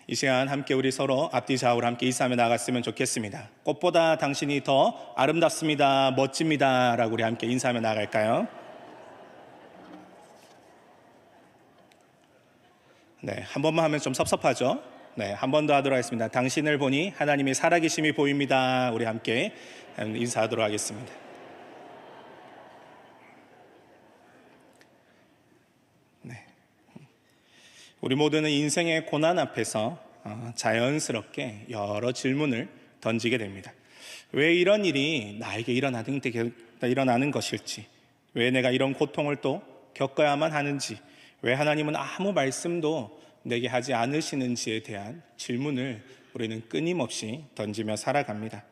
이 시간 함께 우리 서로 앞뒤 좌우로 함께 인사하며 나갔으면 좋겠습니다. 꽃보다 당신이 더 아름답습니다, 멋집니다 라고 우리 함께 인사하며 나갈까요? 네, 한 번만 하면 좀 섭섭하죠? 네, 한 번 더 하도록 하겠습니다. 당신을 보니 하나님의 살아계심이 보입니다. 우리 함께 인사하도록 하겠습니다. 네, 우리 모두는 인생의 고난 앞에서 자연스럽게 여러 질문을 던지게 됩니다. 왜 이런 일이 나에게 일어나는 것일지, 왜 내가 이런 고통을 또 겪어야만 하는지, 왜 하나님은 아무 말씀도 내게 하지 않으시는지에 대한 질문을 우리는 끊임없이 던지며 살아갑니다.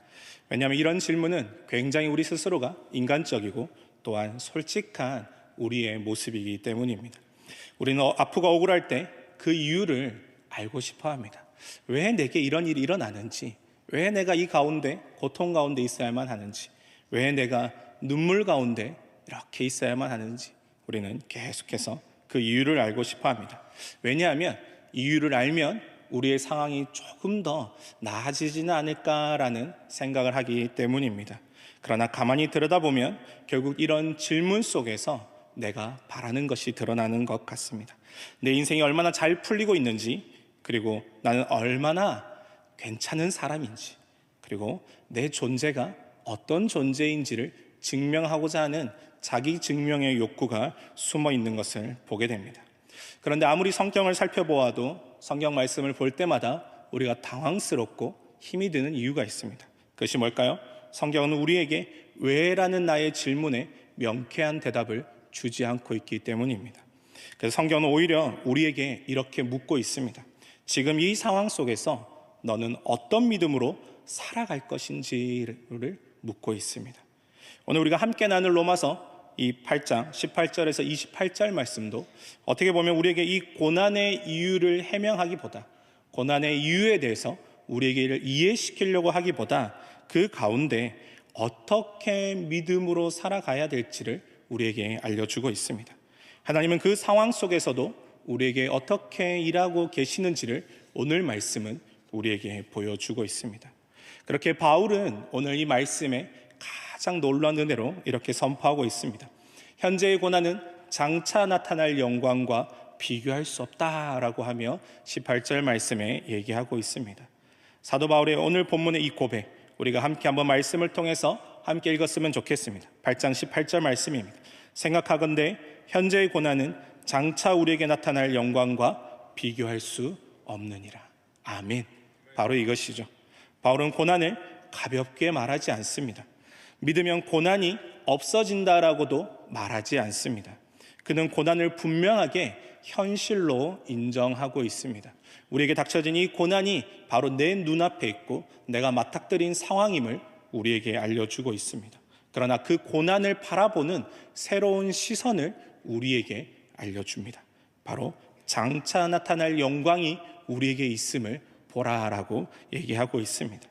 왜냐하면 이런 질문은 굉장히 우리 스스로가 인간적이고 또한 솔직한 우리의 모습이기 때문입니다. 우리는 아프고 억울할 때 그 이유를 알고 싶어 합니다. 왜 내게 이런 일이 일어나는지, 왜 내가 이 가운데 고통 가운데 있어야만 하는지, 왜 내가 눈물 가운데 이렇게 있어야만 하는지 우리는 계속해서 그 이유를 알고 싶어 합니다. 왜냐하면 이유를 알면 우리의 상황이 조금 더 나아지지는 않을까라는 생각을 하기 때문입니다. 그러나 가만히 들여다보면 결국 이런 질문 속에서 내가 바라는 것이 드러나는 것 같습니다. 내 인생이 얼마나 잘 풀리고 있는지, 그리고 나는 얼마나 괜찮은 사람인지, 그리고 내 존재가 어떤 존재인지를 증명하고자 하는 자기 증명의 욕구가 숨어 있는 것을 보게 됩니다. 그런데 아무리 성경을 살펴보아도 성경 말씀을 볼 때마다 우리가 당황스럽고 힘이 드는 이유가 있습니다. 그것이 뭘까요? 성경은 우리에게 왜라는 나의 질문에 명쾌한 대답을 주지 않고 있기 때문입니다. 그래서 성경은 오히려 우리에게 이렇게 묻고 있습니다. 지금 이 상황 속에서 너는 어떤 믿음으로 살아갈 것인지를 묻고 있습니다. 오늘 우리가 함께 나눌 로마서 이 8장 18절에서 28절 말씀도 어떻게 보면 우리에게 이 고난의 이유를 해명하기보다, 고난의 이유에 대해서 우리에게 이해시키려고 하기보다 그 가운데 어떻게 믿음으로 살아가야 될지를 우리에게 알려주고 있습니다. 하나님은 그 상황 속에서도 우리에게 어떻게 일하고 계시는지를 오늘 말씀은 우리에게 보여주고 있습니다. 그렇게 바울은 오늘 이 말씀에 가장 놀라운 은혜로 이렇게 선포하고 있습니다. 현재의 고난은 장차 나타날 영광과 비교할 수 없다라고 하며 18절 말씀에 얘기하고 있습니다. 사도 바울의 오늘 본문의 이 고백, 우리가 함께 한번 말씀을 통해서 함께 읽었으면 좋겠습니다. 8장 18절 말씀입니다. 생각하건대 현재의 고난은 장차 우리에게 나타날 영광과 비교할 수 없느니라. 아멘. 바로 이것이죠. 바울은 고난을 가볍게 말하지 않습니다. 믿으면 고난이 없어진다라고도 말하지 않습니다. 그는 고난을 분명하게 현실로 인정하고 있습니다. 우리에게 닥쳐진 이 고난이 바로 내 눈앞에 있고 내가 맞닥뜨린 상황임을 우리에게 알려주고 있습니다. 그러나 그 고난을 바라보는 새로운 시선을 우리에게 알려줍니다. 바로 장차 나타날 영광이 우리에게 있음을 보라라고 얘기하고 있습니다.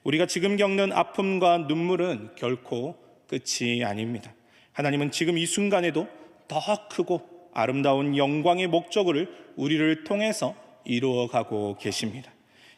우리가 지금 겪는 아픔과 눈물은 결코 끝이 아닙니다. 하나님은 지금 이 순간에도 더 크고 아름다운 영광의 목적을 우리를 통해서 이루어가고 계십니다.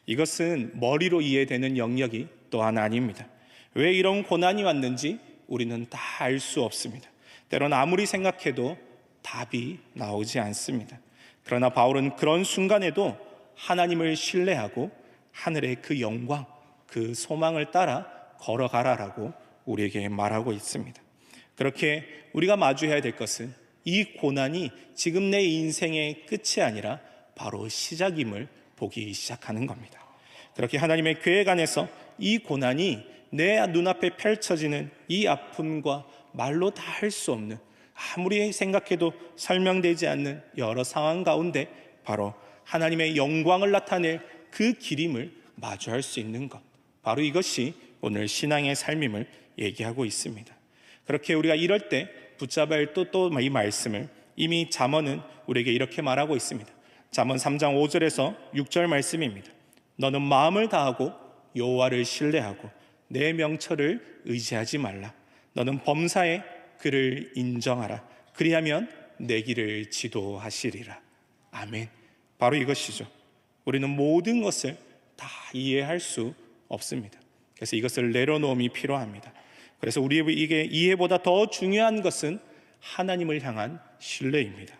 이것은 머리로 이해되는 영역이 또한 아닙니다. 왜 이런 고난이 왔는지 우리는 다 알 수 없습니다. 때로는 아무리 생각해도 답이 나오지 않습니다. 그러나 바울은 그런 순간에도 하나님을 신뢰하고 하늘의 그 영광, 그 소망을 따라 걸어가라라고 우리에게 말하고 있습니다. 그렇게 우리가 마주해야 될 것은 이 고난이 지금 내 인생의 끝이 아니라 바로 시작임을 보기 시작하는 겁니다. 그렇게 하나님의 계획 안에서 이 고난이 내 눈앞에 펼쳐지는 이 아픔과 말로 다 할 수 없는, 아무리 생각해도 설명되지 않는 여러 상황 가운데 바로 하나님의 영광을 나타낼 그 길임을 마주할 수 있는 것, 바로 이것이 오늘 신앙의 삶임을 얘기하고 있습니다. 그렇게 우리가 이럴 때 붙잡아야 할 또 이 말씀을 이미 잠언은 우리에게 이렇게 말하고 있습니다. 잠언 3장 5절에서 6절 말씀입니다. 너는 마음을 다하고 여호와를 신뢰하고 내 명철을 의지하지 말라. 너는 범사에 그를 인정하라. 그리하면 내 길을 지도하시리라. 아멘. 바로 이것이죠. 우리는 모든 것을 다 이해할 수 없습니다. 그래서 이것을 내려놓음이 필요합니다. 그래서 우리에게 이해보다 더 중요한 것은 하나님을 향한 신뢰입니다.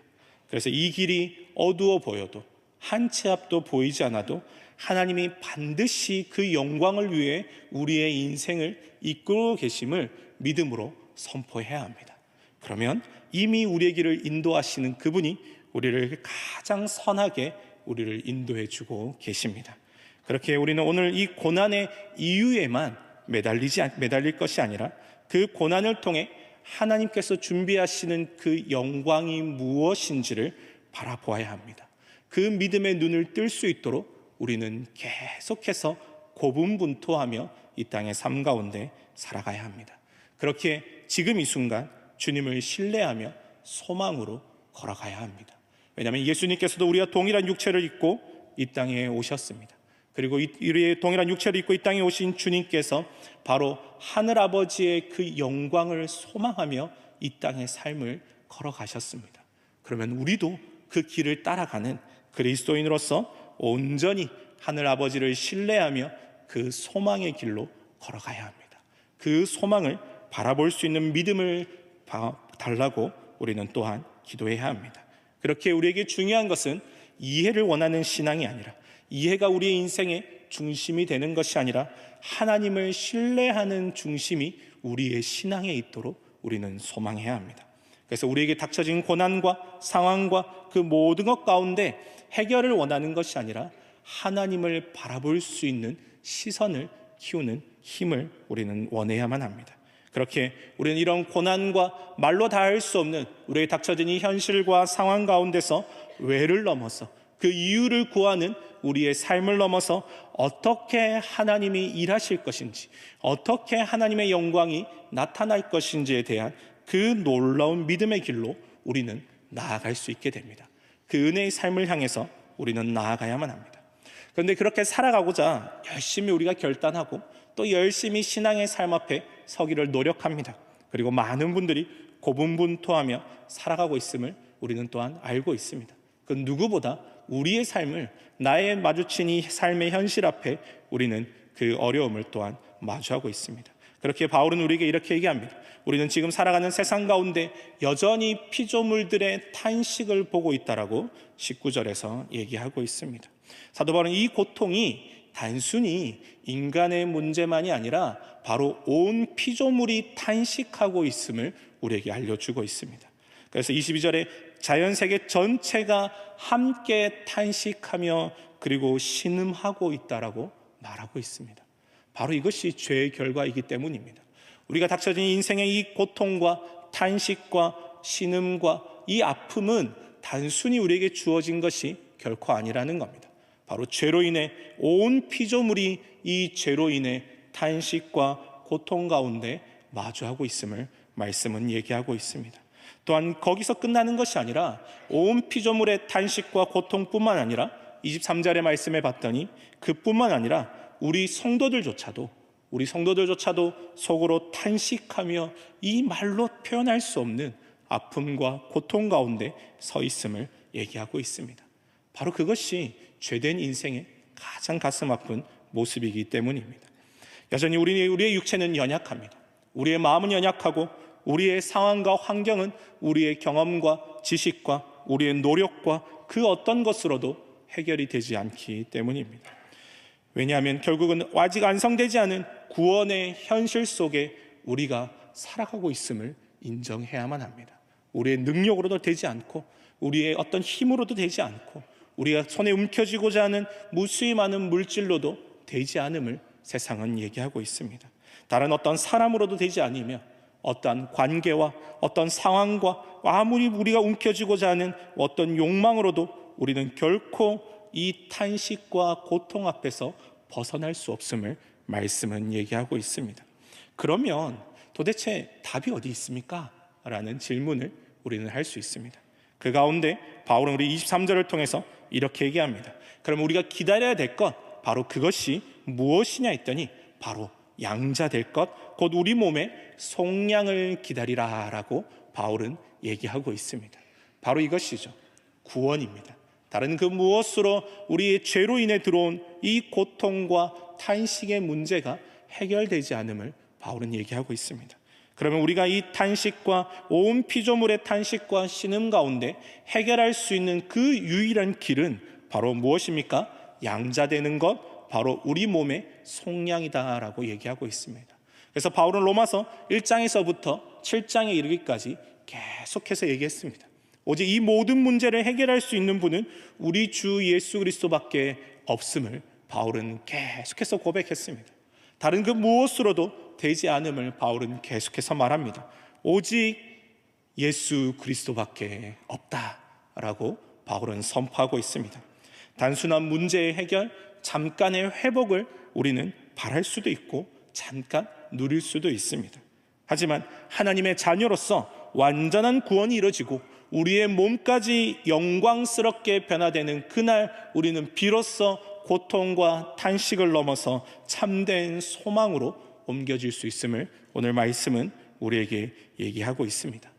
그래서 이 길이 어두워 보여도 한 치 앞도 보이지 않아도 하나님이 반드시 그 영광을 위해 우리의 인생을 이끌어 계심을 믿음으로 선포해야 합니다. 그러면 이미 우리의 길을 인도하시는 그분이 우리를 가장 선하게 우리를 인도해 주고 계십니다. 그렇게 우리는 오늘 이 고난의 이유에만 매달릴 것이 아니라 그 고난을 통해 하나님께서 준비하시는 그 영광이 무엇인지를 바라보아야 합니다. 그 믿음의 눈을 뜰 수 있도록 우리는 계속해서 고분분투하며 이 땅의 삶 가운데 살아가야 합니다. 그렇게 지금 이 순간 주님을 신뢰하며 소망으로 걸어가야 합니다. 왜냐하면 예수님께서도 우리와 동일한 육체를 입고 이 땅에 오셨습니다. 그리고 우리의 동일한 육체를 입고 이 땅에 오신 주님께서 바로 하늘아버지의 그 영광을 소망하며 이 땅의 삶을 걸어가셨습니다. 그러면 우리도 그 길을 따라가는 그리스도인으로서 온전히 하늘아버지를 신뢰하며 그 소망의 길로 걸어가야 합니다. 그 소망을 바라볼 수 있는 믿음을 달라고 우리는 또한 기도해야 합니다. 그렇게 우리에게 중요한 것은 이해를 원하는 신앙이 아니라, 이해가 우리의 인생의 중심이 되는 것이 아니라 하나님을 신뢰하는 중심이 우리의 신앙에 있도록 우리는 소망해야 합니다. 그래서 우리에게 닥쳐진 고난과 상황과 그 모든 것 가운데 해결을 원하는 것이 아니라 하나님을 바라볼 수 있는 시선을 키우는 힘을 우리는 원해야만 합니다. 그렇게 우리는 이런 고난과 말로 다 할 수 없는 우리의 닥쳐진 이 현실과 상황 가운데서 왜를 넘어서 그 이유를 구하는 우리의 삶을 넘어서 어떻게 하나님이 일하실 것인지, 어떻게 하나님의 영광이 나타날 것인지에 대한 그 놀라운 믿음의 길로 우리는 나아갈 수 있게 됩니다. 그 은혜의 삶을 향해서 우리는 나아가야만 합니다. 그런데 그렇게 살아가고자 열심히 우리가 결단하고 또 열심히 신앙의 삶 앞에 서기를 노력합니다. 그리고 많은 분들이 고분분투하며 살아가고 있음을 우리는 또한 알고 있습니다. 그 누구보다 우리의 삶을, 나의 마주친 이 삶의 현실 앞에 우리는 그 어려움을 또한 마주하고 있습니다. 그렇게 바울은 우리에게 이렇게 얘기합니다. 우리는 지금 살아가는 세상 가운데 여전히 피조물들의 탄식을 보고 있다라고 19절에서 얘기하고 있습니다. 사도 바울은 이 고통이 단순히 인간의 문제만이 아니라 바로 온 피조물이 탄식하고 있음을 우리에게 알려주고 있습니다. 그래서 22절에 자연세계 전체가 함께 탄식하며 그리고 신음하고 있다라고 말하고 있습니다. 바로 이것이 죄의 결과이기 때문입니다. 우리가 닥쳐진 인생의 이 고통과 탄식과 신음과 이 아픔은 단순히 우리에게 주어진 것이 결코 아니라는 겁니다. 바로 죄로 인해 온 피조물이 이 죄로 인해 탄식과 고통 가운데 마주하고 있음을 말씀은 얘기하고 있습니다. 또한 거기서 끝나는 것이 아니라 온 피조물의 탄식과 고통뿐만 아니라 23절의 말씀에 봤더니 그뿐만 아니라 우리 성도들조차도 속으로 탄식하며 이 말로 표현할 수 없는 아픔과 고통 가운데 서 있음을 얘기하고 있습니다. 바로 그것이 죄된 인생의 가장 가슴 아픈 모습이기 때문입니다. 여전히 우리의 육체는 연약합니다. 우리의 마음은 연약하고 우리의 상황과 환경은 우리의 경험과 지식과 우리의 노력과 그 어떤 것으로도 해결이 되지 않기 때문입니다. 왜냐하면 결국은 아직 완성되지 않은 구원의 현실 속에 우리가 살아가고 있음을 인정해야만 합니다. 우리의 능력으로도 되지 않고 우리의 어떤 힘으로도 되지 않고 우리가 손에 움켜쥐고자 하는 무수히 많은 물질로도 되지 않음을 세상은 얘기하고 있습니다. 다른 어떤 사람으로도 되지 않으며 어떤 관계와 어떤 상황과 아무리 우리가 움켜쥐고자 하는 어떤 욕망으로도 우리는 결코 이 탄식과 고통 앞에서 벗어날 수 없음을 말씀은 얘기하고 있습니다. 그러면 도대체 답이 어디 있습니까? 라는 질문을 우리는 할 수 있습니다. 그 가운데 바울은 우리 23절을 통해서 이렇게 얘기합니다. 그럼 우리가 기다려야 될 것, 바로 그것이 무엇이냐 했더니 바로 양자 될 것, 곧 우리 몸의 속량을 기다리라 라고 바울은 얘기하고 있습니다. 바로 이것이죠. 구원입니다. 다른 그 무엇으로 우리의 죄로 인해 들어온 이 고통과 탄식의 문제가 해결되지 않음을 바울은 얘기하고 있습니다. 그러면 우리가 이 탄식과 온 피조물의 탄식과 신음 가운데 해결할 수 있는 그 유일한 길은 바로 무엇입니까? 양자되는 것, 바로 우리 몸의 속량이다라고 얘기하고 있습니다. 그래서 바울은 로마서 1장에서부터 7장에 이르기까지 계속해서 얘기했습니다. 오직 이 모든 문제를 해결할 수 있는 분은 우리 주 예수 그리스도밖에 없음을 바울은 계속해서 고백했습니다. 다른 그 무엇으로도 되지 않음을 바울은 계속해서 말합니다. 오직 예수 그리스도밖에 없다라고 바울은 선포하고 있습니다. 단순한 문제의 해결, 잠깐의 회복을 우리는 바랄 수도 있고 잠깐 누릴 수도 있습니다. 하지만 하나님의 자녀로서 완전한 구원이 이루어지고 우리의 몸까지 영광스럽게 변화되는 그날 우리는 비로소 고통과 탄식을 넘어서 참된 소망으로 옮겨질 수 있음을 오늘 말씀은 우리에게 얘기하고 있습니다.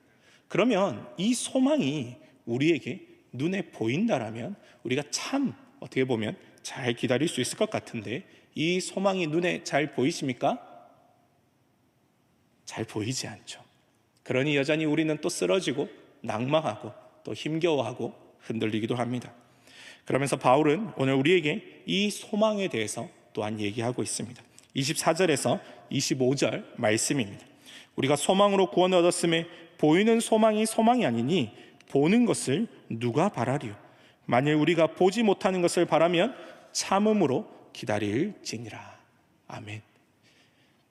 그러면 이 소망이 우리에게 눈에 보인다라면 우리가 참 어떻게 보면 잘 기다릴 수 있을 것 같은데, 이 소망이 눈에 잘 보이십니까? 잘 보이지 않죠. 그러니 여전히 우리는 또 쓰러지고 낙망하고 또 힘겨워하고 흔들리기도 합니다. 그러면서 바울은 오늘 우리에게 이 소망에 대해서 또한 얘기하고 있습니다. 24절에서 25절 말씀입니다. 우리가 소망으로 구원을 얻었음에 보이는 소망이 소망이 아니니 보는 것을 누가 바라리요? 만일 우리가 보지 못하는 것을 바라면 참음으로 기다릴지니라. 아멘.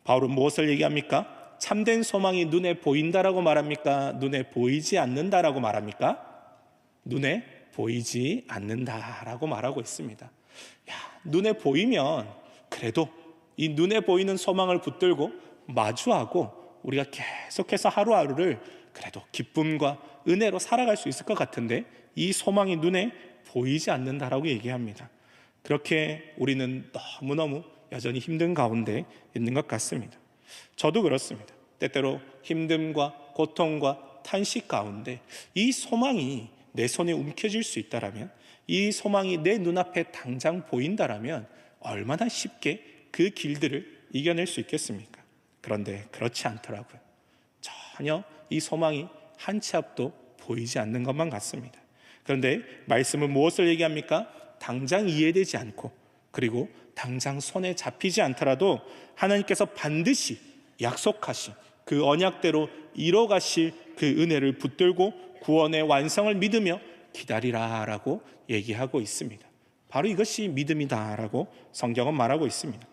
바울은 무엇을 얘기합니까? 참된 소망이 눈에 보인다라고 말합니까? 눈에 보이지 않는다라고 말합니까? 눈에 보이지 않는다라고 말하고 있습니다. 눈에 보이면 그래도 이 눈에 보이는 소망을 붙들고 마주하고 우리가 계속해서 하루하루를 그래도 기쁨과 은혜로 살아갈 수 있을 것 같은데, 이 소망이 눈에 보이지 않는다라고 얘기합니다. 그렇게 우리는 너무너무 여전히 힘든 가운데 있는 것 같습니다. 저도 그렇습니다. 때때로 힘듦과 고통과 탄식 가운데 이 소망이 내 손에 움켜질 수 있다라면, 이 소망이 내 눈앞에 당장 보인다라면 얼마나 쉽게 그 길들을 이겨낼 수 있겠습니까? 그런데 그렇지 않더라고요. 전혀 이 소망이 한 치 앞도 보이지 않는 것만 같습니다. 그런데 말씀은 무엇을 얘기합니까? 당장 이해되지 않고 그리고 당장 손에 잡히지 않더라도 하나님께서 반드시 약속하신 그 언약대로 이뤄가실 그 은혜를 붙들고 구원의 완성을 믿으며 기다리라라고 얘기하고 있습니다. 바로 이것이 믿음이다라고 성경은 말하고 있습니다.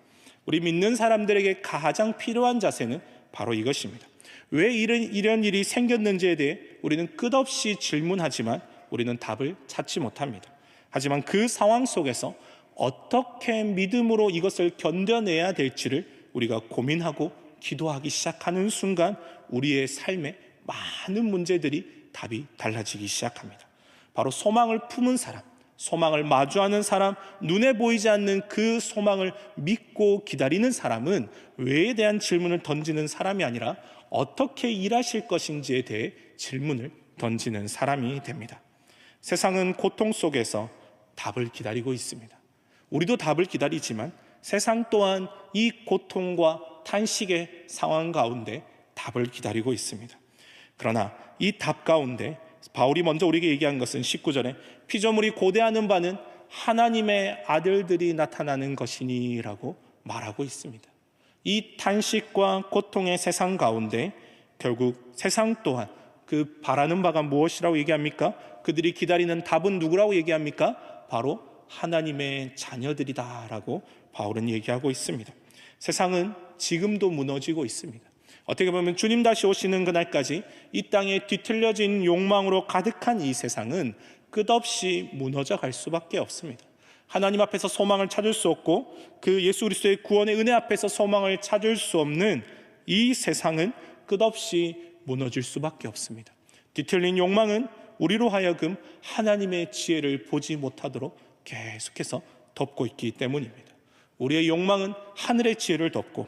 우리 믿는 사람들에게 가장 필요한 자세는 바로 이것입니다. 왜 이런 일이 생겼는지에 대해 우리는 끝없이 질문하지만 우리는 답을 찾지 못합니다. 하지만 그 상황 속에서 어떻게 믿음으로 이것을 견뎌내야 될지를 우리가 고민하고 기도하기 시작하는 순간 우리의 삶에 많은 문제들이 답이 달라지기 시작합니다. 바로 소망을 품은 사람, 소망을 마주하는 사람, 눈에 보이지 않는 그 소망을 믿고 기다리는 사람은 왜에 대한 질문을 던지는 사람이 아니라 어떻게 일하실 것인지에 대해 질문을 던지는 사람이 됩니다. 세상은 고통 속에서 답을 기다리고 있습니다. 우리도 답을 기다리지만 세상 또한 이 고통과 탄식의 상황 가운데 답을 기다리고 있습니다. 그러나 이 답 가운데 바울이 먼저 우리에게 얘기한 것은 19절에 피조물이 고대하는 바는 하나님의 아들들이 나타나는 것이니 라고 말하고 있습니다. 이 탄식과 고통의 세상 가운데 결국 세상 또한 그 바라는 바가 무엇이라고 얘기합니까? 그들이 기다리는 답은 누구라고 얘기합니까? 바로 하나님의 자녀들이다 라고 바울은 얘기하고 있습니다. 세상은 지금도 무너지고 있습니다. 어떻게 보면 주님 다시 오시는 그날까지 이 땅에 뒤틀려진 욕망으로 가득한 이 세상은 끝없이 무너져 갈 수밖에 없습니다. 하나님 앞에서 소망을 찾을 수 없고 그 예수 그리스도의 구원의 은혜 앞에서 소망을 찾을 수 없는 이 세상은 끝없이 무너질 수밖에 없습니다. 뒤틀린 욕망은 우리로 하여금 하나님의 지혜를 보지 못하도록 계속해서 덮고 있기 때문입니다. 우리의 욕망은 하늘의 지혜를 덮고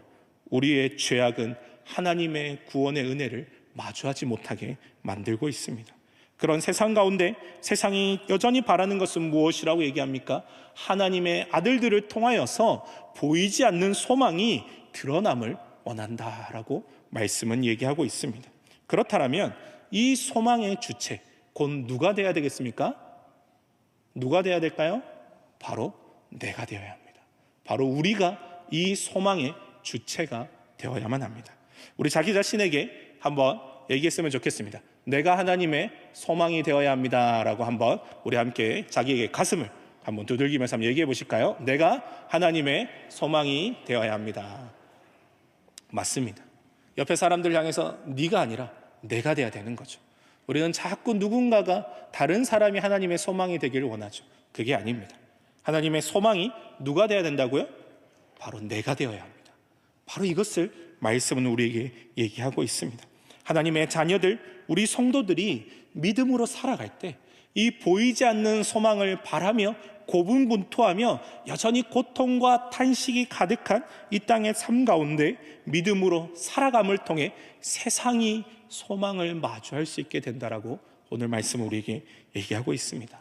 우리의 죄악은 하나님의 구원의 은혜를 마주하지 못하게 만들고 있습니다. 그런 세상 가운데 세상이 여전히 바라는 것은 무엇이라고 얘기합니까? 하나님의 아들들을 통하여서 보이지 않는 소망이 드러남을 원한다라고 말씀은 얘기하고 있습니다. 그렇다면 이 소망의 주체 곧 누가 되어야 되겠습니까? 누가 되어야 될까요? 바로 내가 되어야 합니다. 바로 우리가 이 소망의 주체가 되어야만 합니다. 우리 자기 자신에게 한번 얘기했으면 좋겠습니다. 내가 하나님의 소망이 되어야 합니다 라고 한번 우리 함께 자기에게 가슴을 한번 두들기면서 한번 얘기해 보실까요? 내가 하나님의 소망이 되어야 합니다. 맞습니다. 옆에 사람들 향해서 네가 아니라 내가 돼야 되는 거죠. 우리는 자꾸 누군가가 다른 사람이 하나님의 소망이 되기를 원하죠. 그게 아닙니다. 하나님의 소망이 누가 돼야 된다고요? 바로 내가 되어야 합니다. 바로 이것을 말씀은 우리에게 얘기하고 있습니다. 하나님의 자녀들, 우리 성도들이 믿음으로 살아갈 때 이 보이지 않는 소망을 바라며 고분분투하며 여전히 고통과 탄식이 가득한 이 땅의 삶 가운데 믿음으로 살아감을 통해 세상이 소망을 마주할 수 있게 된다라고 오늘 말씀은 우리에게 얘기하고 있습니다.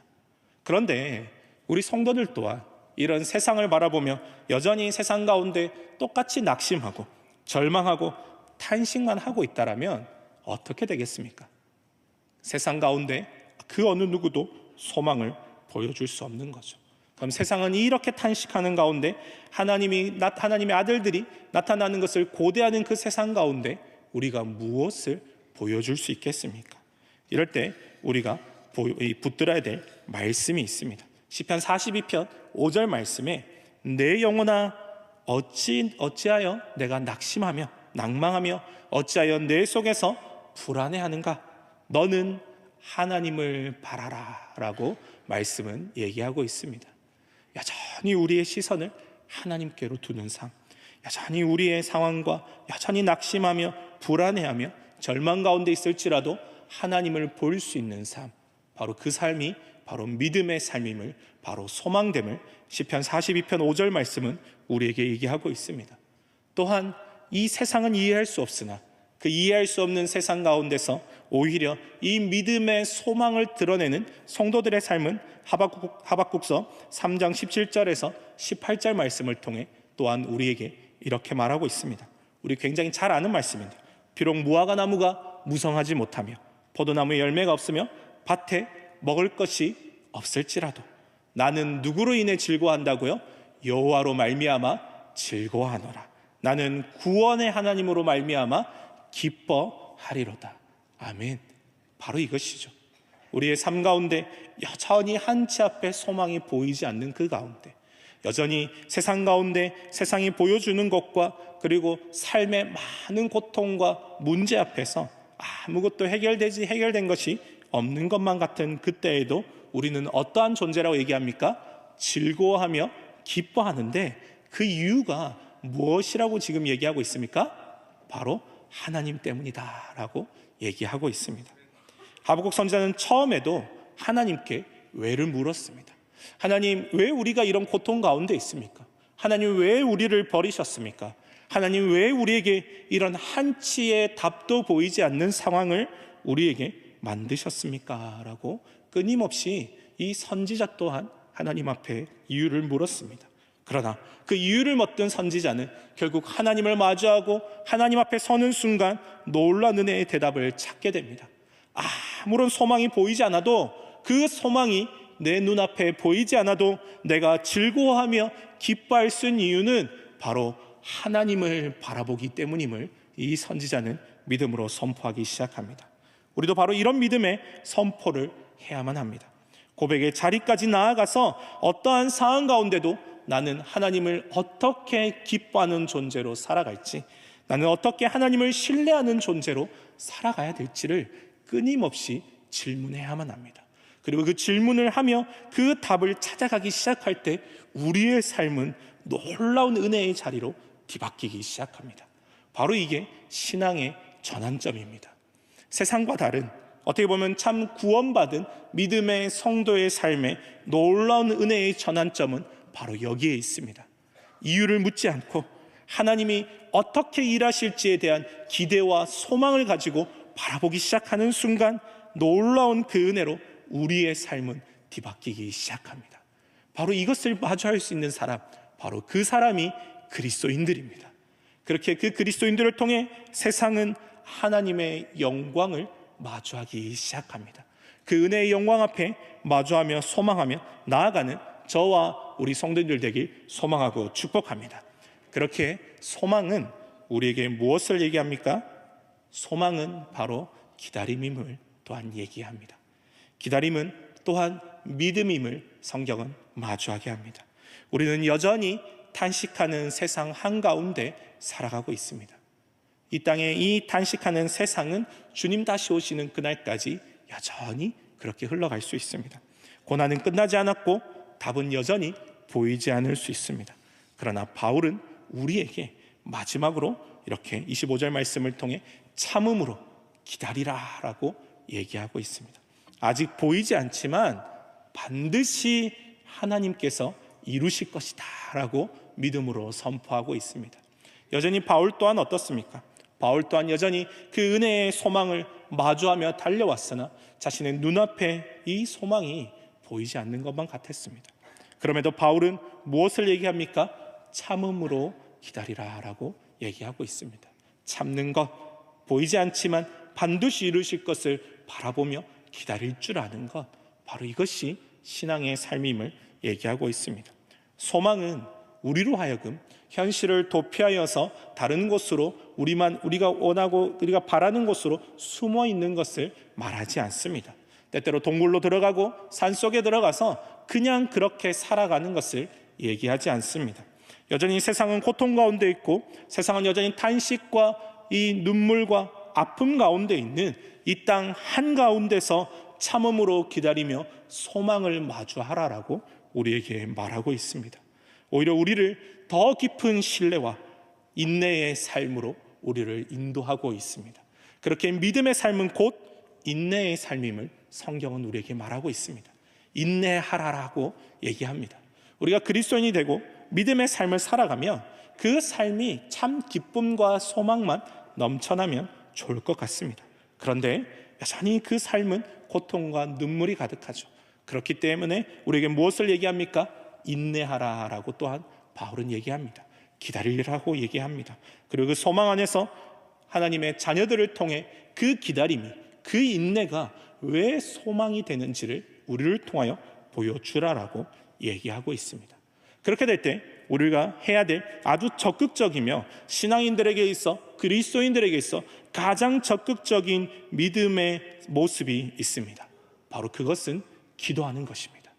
그런데 우리 성도들 또한 이런 세상을 바라보며 여전히 세상 가운데 똑같이 낙심하고 절망하고 탄식만 하고 있다라면 어떻게 되겠습니까? 세상 가운데 그 어느 누구도 소망을 보여줄 수 없는 거죠. 그럼 세상은 이렇게 탄식하는 가운데 하나님의 아들들이 나타나는 것을 고대하는 그 세상 가운데 우리가 무엇을 보여줄 수 있겠습니까? 이럴 때 우리가 붙들어야 될 말씀이 있습니다. 시편 42편 5절 말씀에 내 영혼아 어찌하여 내가 낙심하며 낭망하며 어찌하여 내 속에서 불안해하는가? 너는 하나님을 바라라 라고 말씀은 얘기하고 있습니다. 여전히 우리의 시선을 하나님께로 두는 삶, 여전히 우리의 상황과 여전히 낙심하며 불안해하며 절망 가운데 있을지라도 하나님을 볼 수 있는 삶, 바로 그 삶이 바로 믿음의 삶임을, 바로 소망됨을 시편 42편 5절 말씀은 우리에게 얘기하고 있습니다. 또한 이 세상은 이해할 수 없으나 그 이해할 수 없는 세상 가운데서 오히려 이 믿음의 소망을 드러내는 성도들의 삶은 하박국서 3장 17절에서 18절 말씀을 통해 또한 우리에게 이렇게 말하고 있습니다. 우리 굉장히 잘 아는 말씀입니다. 비록 무화과 나무가 무성하지 못하며 포도나무에 열매가 없으며 밭에 먹을 것이 없을지라도 나는 누구로 인해 즐거워한다고요? 여호와로 말미암아 즐거워하노라. 나는 구원의 하나님으로 말미암아 기뻐하리로다. 아멘. 바로 이것이죠. 우리의 삶 가운데 여전히 한치 앞에 소망이 보이지 않는 그 가운데 여전히 세상 가운데 세상이 보여주는 것과 그리고 삶의 많은 고통과 문제 앞에서 아무것도 해결된 것이 없는 것만 같은 그때에도 우리는 어떠한 존재라고 얘기합니까? 즐거워하며 기뻐하는데 그 이유가 무엇이라고 지금 얘기하고 있습니까? 바로 하나님 때문이다 라고 얘기하고 있습니다. 하박국 선지자는 처음에도 하나님께 왜를 물었습니다. 하나님, 왜 우리가 이런 고통 가운데 있습니까? 하나님, 왜 우리를 버리셨습니까? 하나님, 왜 우리에게 이런 한치의 답도 보이지 않는 상황을 우리에게 만드셨습니까? 라고 끊임없이 이 선지자 또한 하나님 앞에 이유를 물었습니다. 그러나 그 이유를 묻던 선지자는 결국 하나님을 마주하고 하나님 앞에 서는 순간 놀라운 은혜의 대답을 찾게 됩니다. 아무런 소망이 보이지 않아도 그 소망이 내 눈앞에 보이지 않아도 내가 즐거워하며 기뻐할 수 있는 이유는 바로 하나님을 바라보기 때문임을 이 선지자는 믿음으로 선포하기 시작합니다. 우리도 바로 이런 믿음의 선포를 해야만 합니다. 고백의 자리까지 나아가서 어떠한 상황 가운데도 나는 하나님을 어떻게 기뻐하는 존재로 살아갈지, 나는 어떻게 하나님을 신뢰하는 존재로 살아가야 될지를 끊임없이 질문해야만 합니다. 그리고 그 질문을 하며 그 답을 찾아가기 시작할 때 우리의 삶은 놀라운 은혜의 자리로 뒤바뀌기 시작합니다. 바로 이게 신앙의 전환점입니다. 세상과 다른, 어떻게 보면 참 구원받은 믿음의 성도의 삶에 놀라운 은혜의 전환점은 바로 여기에 있습니다. 이유를 묻지 않고 하나님이 어떻게 일하실지에 대한 기대와 소망을 가지고 바라보기 시작하는 순간 놀라운 그 은혜로 우리의 삶은 뒤바뀌기 시작합니다. 바로 이것을 마주할 수 있는 사람, 바로 그 사람이 그리스도인들입니다. 그렇게 그 그리스도인들을 통해 세상은 하나님의 영광을 마주하기 시작합니다. 그 은혜의 영광 앞에 마주하며 소망하며 나아가는 저와 우리 성도님들 되길 소망하고 축복합니다. 그렇게 소망은 우리에게 무엇을 얘기합니까? 소망은 바로 기다림임을 또한 얘기합니다. 기다림은 또한 믿음임을 성경은 마주하게 합니다. 우리는 여전히 탄식하는 세상 한가운데 살아가고 있습니다. 이 땅에 이 탄식하는 세상은 주님 다시 오시는 그날까지 여전히 그렇게 흘러갈 수 있습니다. 고난은 끝나지 않았고 답은 여전히 보이지 않을 수 있습니다. 그러나 바울은 우리에게 마지막으로 이렇게 25절 말씀을 통해 참음으로 기다리라 라고 얘기하고 있습니다. 아직 보이지 않지만 반드시 하나님께서 이루실 것이다 라고 믿음으로 선포하고 있습니다. 여전히 바울 또한 어떻습니까? 바울 또한 여전히 그 은혜의 소망을 마주하며 달려왔으나 자신의 눈앞에 이 소망이 보이지 않는 것만 같았습니다. 그럼에도 바울은 무엇을 얘기합니까? 참음으로 기다리라 라고 얘기하고 있습니다. 참는 것, 보이지 않지만 반드시 이루실 것을 바라보며 기다릴 줄 아는 것, 바로 이것이 신앙의 삶임을 얘기하고 있습니다. 소망은 우리로 하여금 현실을 도피하여서 다른 곳으로 우리가 원하고 우리가 바라는 곳으로 숨어 있는 것을 말하지 않습니다. 때때로 동굴로 들어가고 산속에 들어가서 그냥 그렇게 살아가는 것을 얘기하지 않습니다. 여전히 세상은 고통 가운데 있고 세상은 여전히 탄식과 이 눈물과 아픔 가운데 있는 이 땅 한가운데서 참음으로 기다리며 소망을 마주하라라고 우리에게 말하고 있습니다. 오히려 우리를 더 깊은 신뢰와 인내의 삶으로 우리를 인도하고 있습니다. 그렇게 믿음의 삶은 곧 인내의 삶임을 성경은 우리에게 말하고 있습니다. 인내하라라고 얘기합니다. 우리가 그리스도인이 되고 믿음의 삶을 살아가면 그 삶이 참 기쁨과 소망만 넘쳐나면 좋을 것 같습니다. 그런데 여전히 그 삶은 고통과 눈물이 가득하죠. 그렇기 때문에 우리에게 무엇을 얘기합니까? 인내하라라고 또한 바울은 얘기합니다. 기다리라고 얘기합니다. 그리고 그 소망 안에서 하나님의 자녀들을 통해 그 기다림이, 그 인내가 왜 소망이 되는지를 우리를 통하여 보여주라라고 얘기하고 있습니다. 그렇게 될 때 우리가 해야 될 아주 적극적이며 신앙인들에게 있어, 그리스도인들에게 있어 가장 적극적인 믿음의 모습이 있습니다. 바로 그것은 기도하는 것입니다.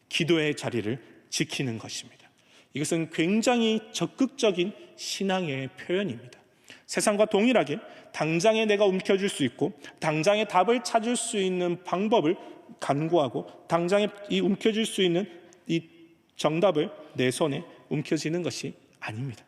기도의 자리를 지키는 것입니다. 이것은 굉장히 적극적인 신앙의 표현입니다. 세상과 동일하게 당장에 내가 움켜쥘 수 있고 당장에 답을 찾을 수 있는 방법을 간구하고 당장에 이 움켜쥘 수 있는 이 정답을 내 손에 움켜쥐는 것이 아닙니다.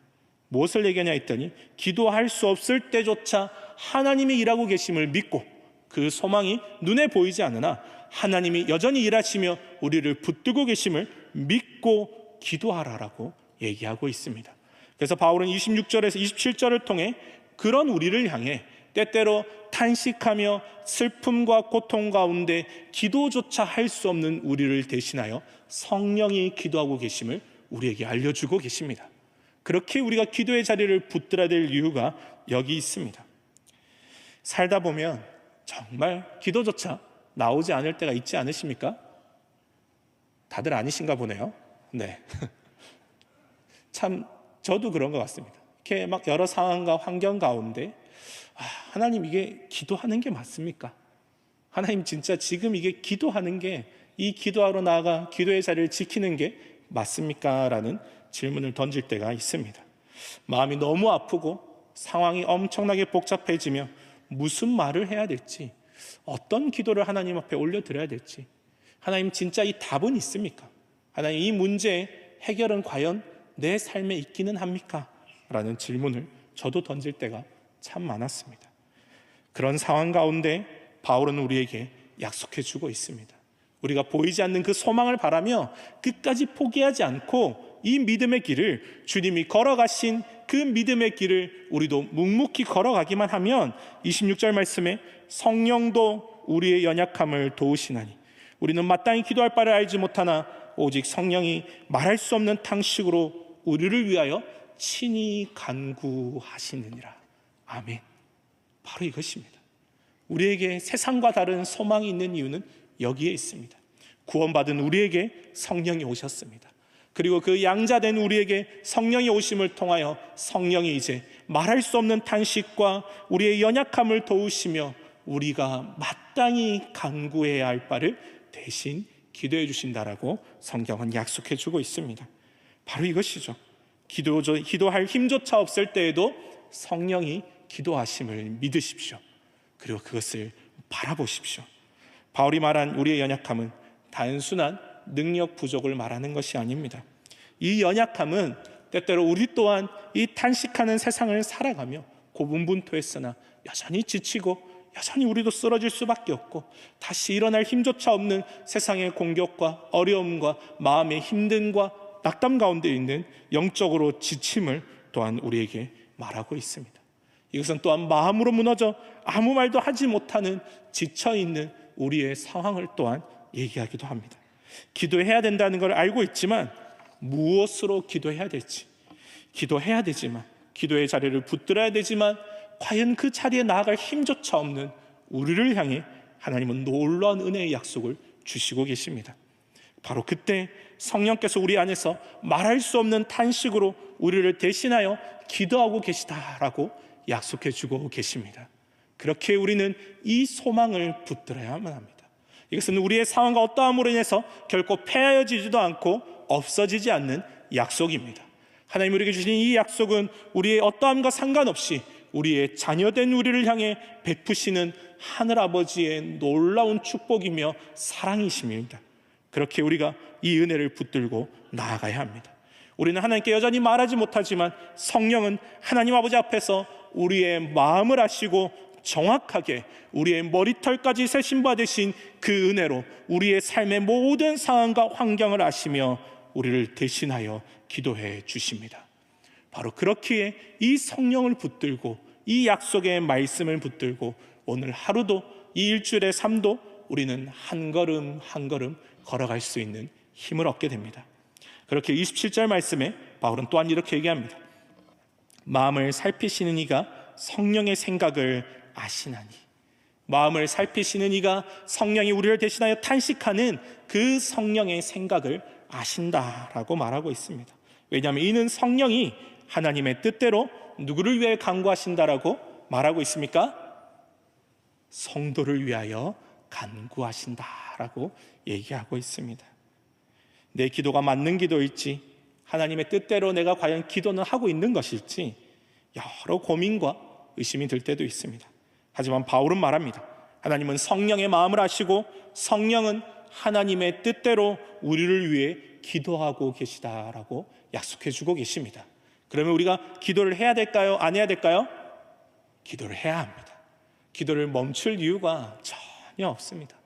무엇을 얘기하냐 했더니 기도할 수 없을 때조차 하나님이 일하고 계심을 믿고 그 소망이 눈에 보이지 않으나 하나님이 여전히 일하시며 우리를 붙들고 계심을 믿고 기도하라라고 얘기하고 있습니다. 그래서 바울은 26절에서 27절을 통해 그런 우리를 향해 때때로 탄식하며 슬픔과 고통 가운데 기도조차 할 수 없는 우리를 대신하여 성령이 기도하고 계심을 우리에게 알려주고 계십니다. 그렇게 우리가 기도의 자리를 붙들어야 될 이유가 여기 있습니다. 살다 보면 정말 기도조차 나오지 않을 때가 있지 않으십니까? 다들 아니신가 보네요. 네. 참 저도 그런 것 같습니다. 이렇게 막 여러 상황과 환경 가운데 하나님 이게 기도하는 게 맞습니까? 하나님 진짜 지금 이게 기도하는 게 이 기도하러 나아가 기도의 자리를 지키는 게 맞습니까? 라는 질문을 던질 때가 있습니다. 마음이 너무 아프고 상황이 엄청나게 복잡해지며 무슨 말을 해야 될지, 어떤 기도를 하나님 앞에 올려드려야 될지, 하나님 진짜 이 답은 있습니까? 하나님 이 문제의 해결은 과연 내 삶에 있기는 합니까? 라는 질문을 저도 던질 때가 참 많았습니다. 그런 상황 가운데 바울은 우리에게 약속해 주고 있습니다. 우리가 보이지 않는 그 소망을 바라며 끝까지 포기하지 않고 이 믿음의 길을, 주님이 걸어가신 그 믿음의 길을 우리도 묵묵히 걸어가기만 하면 26절 말씀에 성령도 우리의 연약함을 도우시나니 우리는 마땅히 기도할 바를 알지 못하나 오직 성령이 말할 수 없는 탕식으로 우리를 위하여 친히 간구하시느니라. 아멘. 바로 이것입니다. 우리에게 세상과 다른 소망이 있는 이유는 여기에 있습니다. 구원받은 우리에게 성령이 오셨습니다. 그리고 그 양자된 우리에게 성령이 오심을 통하여 성령이 이제 말할 수 없는 탄식과 우리의 연약함을 도우시며 우리가 마땅히 간구해야 할 바를 대신 기도해 주신다라고 성경은 약속해 주고 있습니다. 바로 이것이죠. 기도할 힘조차 없을 때에도 성령이 기도하심을 믿으십시오. 그리고 그것을 바라보십시오. 바울이 말한 우리의 연약함은 단순한 능력 부족을 말하는 것이 아닙니다. 이 연약함은 때때로 우리 또한 이 탄식하는 세상을 살아가며 고분분투했으나 여전히 지치고 여전히 우리도 쓰러질 수밖에 없고 다시 일어날 힘조차 없는 세상의 공격과 어려움과 마음의 힘듦과 낙담 가운데 있는 영적으로 지침을 또한 우리에게 말하고 있습니다. 이것은 또한 마음으로 무너져 아무 말도 하지 못하는 지쳐있는 우리의 상황을 또한 얘기하기도 합니다. 기도해야 된다는 걸 알고 있지만 무엇으로 기도해야 될지, 기도해야 되지만 기도의 자리를 붙들어야 되지만 과연 그 자리에 나아갈 힘조차 없는 우리를 향해 하나님은 놀라운 은혜의 약속을 주시고 계십니다. 바로 그때 성령께서 우리 안에서 말할 수 없는 탄식으로 우리를 대신하여 기도하고 계시다라고 약속해 주고 계십니다. 그렇게 우리는 이 소망을 붙들어야만 합니다. 이것은 우리의 상황과 어떠함으로 인해서 결코 패하여지지도 않고 없어지지 않는 약속입니다. 하나님 우리에게 주신 이 약속은 우리의 어떠함과 상관없이 우리의 자녀된 우리를 향해 베푸시는 하늘아버지의 놀라운 축복이며 사랑이십니다. 그렇게 우리가 이 은혜를 붙들고 나아가야 합니다. 우리는 하나님께 여전히 말하지 못하지만 성령은 하나님 아버지 앞에서 우리의 마음을 아시고 정확하게 우리의 머리털까지 세신 받으신 그 은혜로 우리의 삶의 모든 상황과 환경을 아시며 우리를 대신하여 기도해 주십니다. 바로 그렇기에 이 성령을 붙들고 이 약속의 말씀을 붙들고 오늘 하루도 이 일주일의 삶도 우리는 한 걸음 한 걸음 걸어갈 수 있는 힘을 얻게 됩니다. 그렇게 27절 말씀에 바울은 또한 이렇게 얘기합니다. 마음을 살피시는 이가 성령의 생각을 아시나니. 마음을 살피시는 이가 성령이 우리를 대신하여 탄식하는 그 성령의 생각을 아신다라고 말하고 있습니다. 왜냐하면 이는 성령이 하나님의 뜻대로 누구를 위해 간구하신다라고 말하고 있습니까? 성도를 위하여 간구하신다라고 얘기하고 있습니다. 내 기도가 맞는 기도일지, 하나님의 뜻대로 내가 과연 기도는 하고 있는 것일지 여러 고민과 의심이 들 때도 있습니다. 하지만 바울은 말합니다. 하나님은 성령의 마음을 아시고 성령은 하나님의 뜻대로 우리를 위해 기도하고 계시다라고 약속해 주고 계십니다. 그러면 우리가 기도를 해야 될까요? 안 해야 될까요? 기도를 해야 합니다. 기도를 멈출 이유가 전혀 없습니다.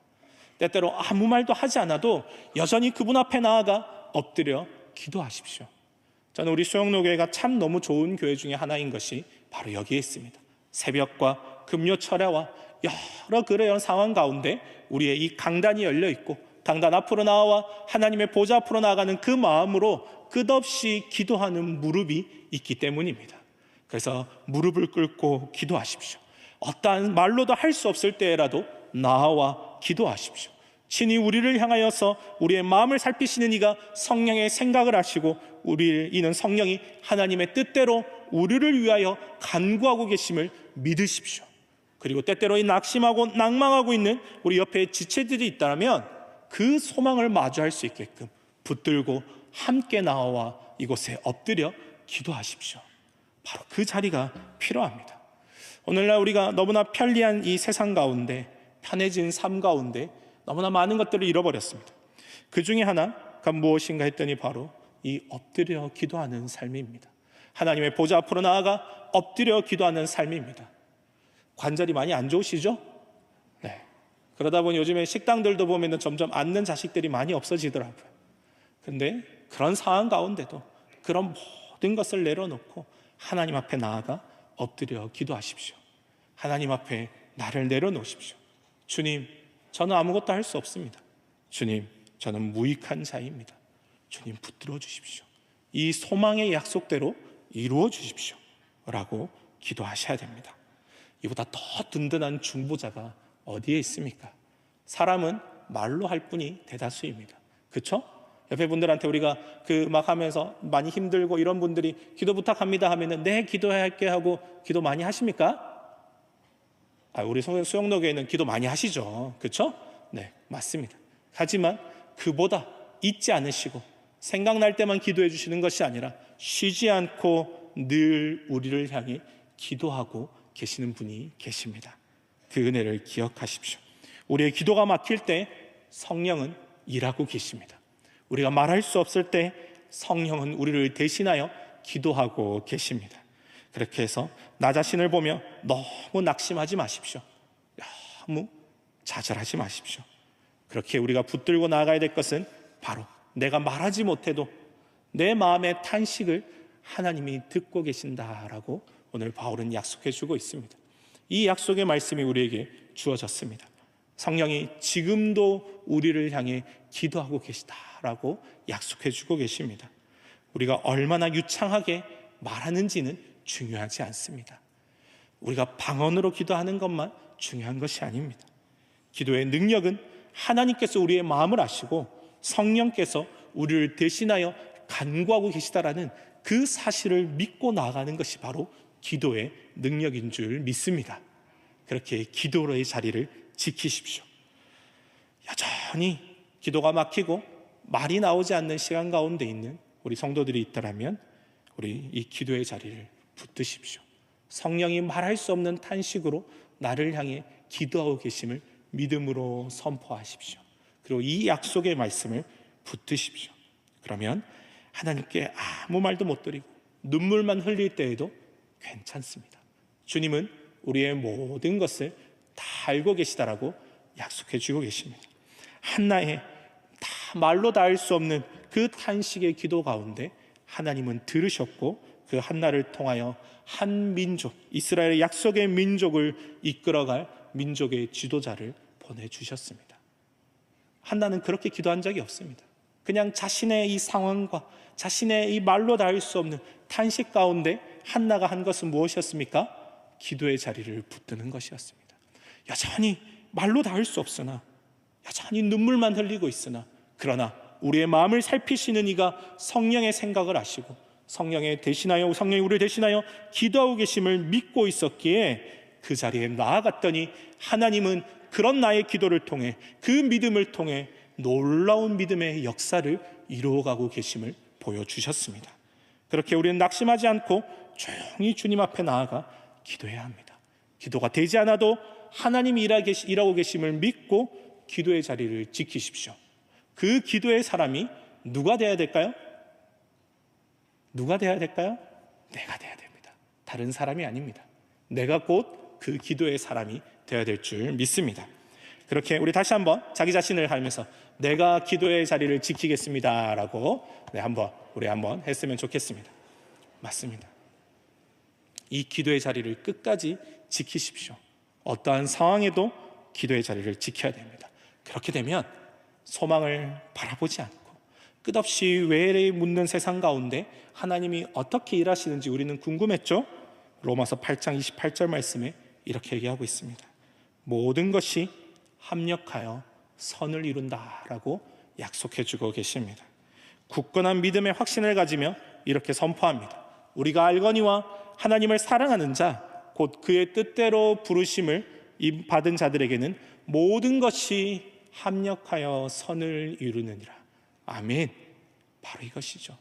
때때로 아무 말도 하지 않아도 여전히 그분 앞에 나아가 엎드려 기도하십시오. 저는 우리 수영로교회가 참 너무 좋은 교회 중에 하나인 것이 바로 여기에 있습니다. 새벽과 금요 철야와 여러 그런 상황 가운데 우리의 이 강단이 열려 있고 강단 앞으로 나와 하나님의 보좌 앞으로 나아가는 그 마음으로 끝없이 기도하는 무릎이 있기 때문입니다. 그래서 무릎을 꿇고 기도하십시오. 어떠한 말로도 할 수 없을 때라도 나와 기도하십시오. 친히 우리를 향하여서 우리의 마음을 살피시는 이가 성령의 생각을 하시고 이는 성령이 하나님의 뜻대로 우리를 위하여 간구하고 계심을 믿으십시오. 그리고 때때로 이 낙심하고 낭망하고 있는 우리 옆에 지체들이 있다면 그 소망을 마주할 수 있게끔 붙들고 함께 나와 이곳에 엎드려 기도하십시오. 바로 그 자리가 필요합니다. 오늘날 우리가 너무나 편리한 이 세상 가운데, 편해진 삶 가운데 너무나 많은 것들을 잃어버렸습니다. 그 중에 하나가 무엇인가 했더니 바로 이 엎드려 기도하는 삶입니다. 하나님의 보좌 앞으로 나아가 엎드려 기도하는 삶입니다. 관절이 많이 안 좋으시죠? 네. 그러다 보니 요즘에 식당들도 보면 점점 앉는 자식들이 많이 없어지더라고요. 근데 그런 상황 가운데도 그런 모든 것을 내려놓고 하나님 앞에 나아가 엎드려 기도하십시오. 하나님 앞에 나를 내려놓으십시오. 주님, 저는 아무것도 할 수 없습니다. 주님, 저는 무익한 자입니다. 주님, 붙들어 주십시오. 이 소망의 약속대로 이루어 주십시오 라고 기도하셔야 됩니다. 이보다 더 든든한 중보자가 어디에 있습니까? 사람은 말로 할 뿐이 대다수입니다. 그렇죠? 옆에 분들한테 우리가 막 하면서 많이 힘들고 이런 분들이 기도 부탁합니다 하면은 네, 기도할게 하고 기도 많이 하십니까? 우리 수영로교회는 기도 많이 하시죠. 그렇죠? 네, 맞습니다. 하지만 그보다 잊지 않으시고 생각날 때만 기도해 주시는 것이 아니라 쉬지 않고 늘 우리를 향해 기도하고 계시는 분이 계십니다. 그 은혜를 기억하십시오. 우리의 기도가 막힐 때 성령은 일하고 계십니다. 우리가 말할 수 없을 때 성령은 우리를 대신하여 기도하고 계십니다. 그렇게 해서 나 자신을 보며 너무 낙심하지 마십시오. 너무 좌절하지 마십시오. 그렇게 우리가 붙들고 나아가야 될 것은 바로 내가 말하지 못해도 내 마음의 탄식을 하나님이 듣고 계신다라고 오늘 바울은 약속해 주고 있습니다. 이 약속의 말씀이 우리에게 주어졌습니다. 성령이 지금도 우리를 향해 기도하고 계시다라고 약속해 주고 계십니다. 우리가 얼마나 유창하게 말하는지는 중요하지 않습니다. 우리가 방언으로 기도하는 것만 중요한 것이 아닙니다. 기도의 능력은 하나님께서 우리의 마음을 아시고 성령께서 우리를 대신하여 간구하고 계시다라는 그 사실을 믿고 나아가는 것이 바로 기도의 능력인 줄 믿습니다. 그렇게 기도의 자리를 지키십시오. 여전히 기도가 막히고 말이 나오지 않는 시간 가운데 있는 우리 성도들이 있다면 우리 이 기도의 자리를 붙드십시오. 성령이 말할 수 없는 탄식으로 나를 향해 기도하고 계심을 믿음으로 선포하십시오. 그리고 이 약속의 말씀을 붙드십시오. 그러면 하나님께 아무 말도 못 드리고 눈물만 흘릴 때에도 괜찮습니다. 주님은 우리의 모든 것을 다 알고 계시다라고 약속해 주고 계십니다. 한나의 다 말로 닿을 수 없는 그 탄식의 기도 가운데 하나님은 들으셨고 그 한나를 통하여 한 민족, 이스라엘의 약속의 민족을 이끌어갈 민족의 지도자를 보내주셨습니다. 한나는 그렇게 기도한 적이 없습니다. 그냥 자신의 이 상황과 자신의 이 말로 닿을 수 없는 탄식 가운데 한나가 한 것은 무엇이었습니까? 기도의 자리를 붙드는 것이었습니다. 여전히 말로 닿을 수 없으나, 여전히 눈물만 흘리고 있으나, 그러나 우리의 마음을 살피시는 이가 성령의 생각을 아시고 성령이 우리를 대신하여 기도하고 계심을 믿고 있었기에 그 자리에 나아갔더니 하나님은 그런 나의 기도를 통해, 그 믿음을 통해 놀라운 믿음의 역사를 이루어가고 계심을 보여주셨습니다. 그렇게 우리는 낙심하지 않고 조용히 주님 앞에 나아가 기도해야 합니다. 기도가 되지 않아도 하나님이 일하고 계심을 믿고 기도의 자리를 지키십시오. 그 기도의 사람이 누가 되어야 될까요? 누가 되어야 될까요? 내가 되어야 됩니다. 다른 사람이 아닙니다. 내가 곧 그 기도의 사람이 되어야 될 줄 믿습니다. 그렇게 우리 다시 한번 자기 자신을 하면서 내가 기도의 자리를 지키겠습니다 라고 우리 한번 했으면 좋겠습니다. 맞습니다. 이 기도의 자리를 끝까지 지키십시오. 어떠한 상황에도 기도의 자리를 지켜야 됩니다. 그렇게 되면 소망을 바라보지 않고 끝없이 왜 묻는 세상 가운데 하나님이 어떻게 일하시는지 우리는 궁금했죠? 로마서 8장 28절 말씀에 이렇게 얘기하고 있습니다. 모든 것이 합력하여 선을 이룬다라고 약속해주고 계십니다. 굳건한 믿음의 확신을 가지며 이렇게 선포합니다. 우리가 알거니와 하나님을 사랑하는 자 곧 그의 뜻대로 부르심을 받은 자들에게는 모든 것이 합력하여 선을 이루느니라. 아멘. 바로 이것이죠.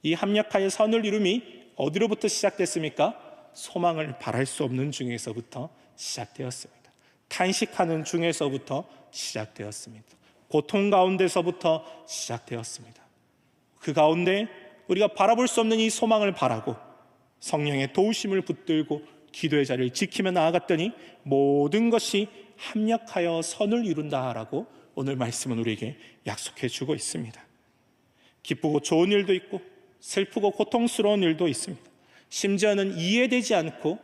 이 합력하여 선을 이룸이 어디로부터 시작됐습니까? 소망을 바랄 수 없는 중에서부터 시작되었습니다. 탄식하는 중에서부터 시작되었습니다. 고통 가운데서부터 시작되었습니다. 그 가운데 우리가 바라볼 수 없는 이 소망을 바라고 성령의 도우심을 붙들고 기도의 자리를 지키며 나아갔더니 모든 것이 합력하여 선을 이룬다라고 오늘 말씀은 우리에게 약속해 주고 있습니다. 기쁘고 좋은 일도 있고 슬프고 고통스러운 일도 있습니다. 심지어는 이해되지 않고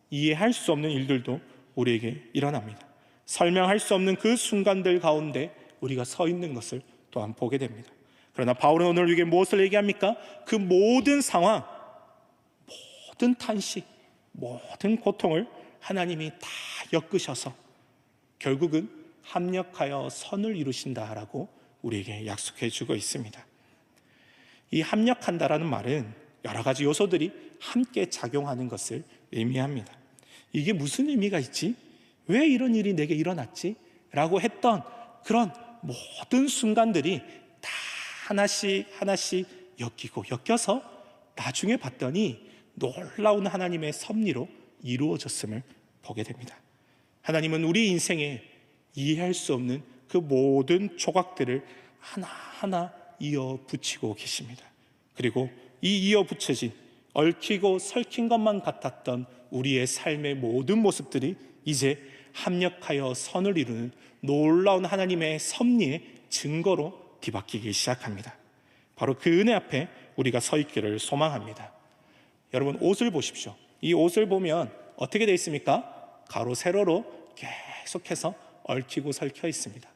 이해할 수 없는 일들도 우리에게 일어납니다. 설명할 수 없는 그 순간들 가운데 우리가 서 있는 것을 또한 보게 됩니다. 그러나 바울은 오늘 이게 무엇을 얘기합니까? 그 모든 상황, 모든 탄식, 모든 고통을 하나님이 다 엮으셔서 결국은 합력하여 선을 이루신다라고 우리에게 약속해 주고 있습니다. 이 합력한다라는 말은 여러 가지 요소들이 함께 작용하는 것을 의미합니다. 이게 무슨 의미가 있지? 왜 이런 일이 내게 일어났지? 라고 했던 그런 모든 순간들이 다 하나씩 하나씩 엮여서 나중에 봤더니 놀라운 하나님의 섭리로 이루어졌음을 보게 됩니다. 하나님은 우리 인생에 이해할 수 없는 그 모든 조각들을 하나하나 이어 붙이고 계십니다. 그리고 이 이어 붙여진 얽히고 설킨 것만 같았던 우리의 삶의 모든 모습들이 이제 합력하여 선을 이루는 놀라운 하나님의 섭리의 증거로 뒤바뀌기 시작합니다. 바로 그 은혜 앞에 우리가 서 있기를 소망합니다. 여러분, 옷을 보십시오. 이 옷을 보면 어떻게 되어 있습니까? 가로 세로로 계속해서 얽히고 설켜 있습니다.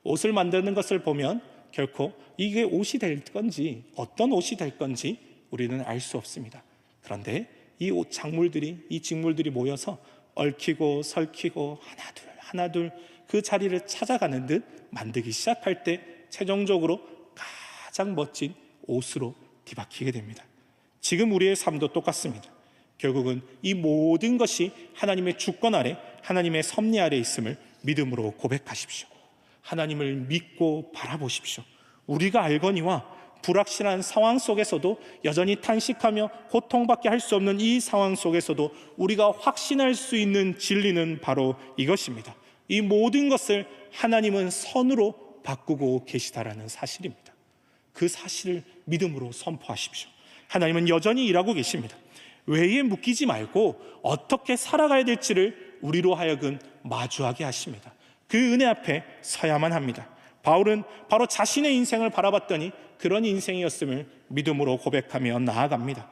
옷을 만드는 것을 보면 결코 이게 옷이 될 건지 어떤 옷이 될 건지 우리는 알 수 없습니다. 그런데 이 작물들이, 이 직물들이 모여서 얽히고 설키고 하나둘 그 자리를 찾아가는 듯 만들기 시작할 때 최종적으로 가장 멋진 옷으로 뒤바뀌게 됩니다. 지금 우리의 삶도 똑같습니다. 결국은 이 모든 것이 하나님의 주권 아래, 하나님의 섭리 아래 있음을 믿음으로 고백하십시오. 하나님을 믿고 바라보십시오. 우리가 알거니와 불확실한 상황 속에서도 여전히 탄식하며 고통밖에 할 수 없는 이 상황 속에서도 우리가 확신할 수 있는 진리는 바로 이것입니다. 이 모든 것을 하나님은 선으로 바꾸고 계시다라는 사실입니다. 그 사실을 믿음으로 선포하십시오. 하나님은 여전히 일하고 계십니다. 왜에 묶이지 말고 어떻게 살아가야 될지를 우리로 하여금 마주하게 하십니다. 그 은혜 앞에 서야만 합니다. 바울은 바로 자신의 인생을 바라봤더니 그런 인생이었음을 믿음으로 고백하며 나아갑니다.